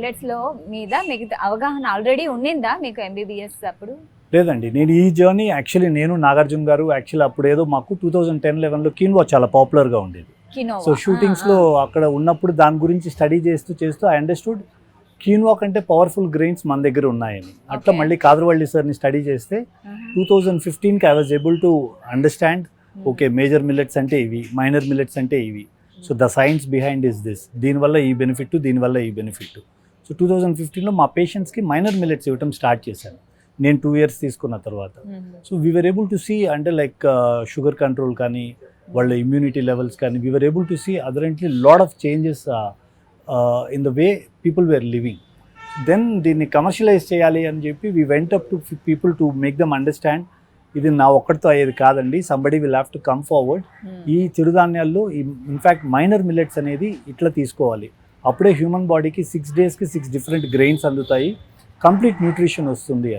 మిల్లెట్స్లో మీద మీకు అవగాహన ఆల్రెడీ ఉండిందా మీకు ఎంబీబీఎస్ అప్పుడు? లేదండి, నేను ఈ జర్నీ యాక్చువల్లీ నేను నాగార్జున గారు యాక్చువల్లీ అప్పుడు ఏదో మాకు 2010-11లో కీన్వా చాలా పాపులర్గా ఉండేది. సో షూటింగ్స్లో అక్కడ ఉన్నప్పుడు దాని గురించి స్టడీ చేస్తూ ఐ అండర్స్టూడ్ కీన్వా కంటే పవర్ఫుల్ గ్రెయిన్స్ మన దగ్గర ఉన్నాయని. అట్లా మళ్ళీ కాదరవల్లి సార్ని స్టడీ చేస్తే 2015కి I was able to understand okay major millets అంటే ఇవి, మైనర్ మిల్లెట్స్ అంటే ఇవి. So the science behind is this, దీనివల్ల ఈ బెనిఫిట్, దీనివల్ల ఈ బెనిఫిట్. సో 2015లో మా పేషెంట్స్కి మైనర్ మిల్లెట్స్ ఇవ్వటం స్టార్ట్ చేశాను నేను 2 years తీసుకున్న తర్వాత. So we are able to see అంటే లైక్ షుగర్ కంట్రోల్ కానీ వాళ్ళ ఇమ్యూనిటీ లెవెల్స్ కానీ we are able to see apparently lot of changes in the way people were living. Then దీన్ని కమర్షియలైజ్ చేయాలి అని చెప్పి we went up to people to make them understand ఇది నా ఒక్కడితో అయ్యేది కాదండి, somebody will have to come forward. ఈ చిరుధాన్యాల్లో ఇన్ఫ్యాక్ట్ మైనర్ మిల్లెట్స్ అనేది ఇట్లా తీసుకోవాలి, అప్పుడే హ్యూమన్ బాడీకి 6 daysకి 6 different గ్రెయిన్స్ అందుతాయి, కంప్లీట్ న్యూట్రిషన్ వస్తుంది.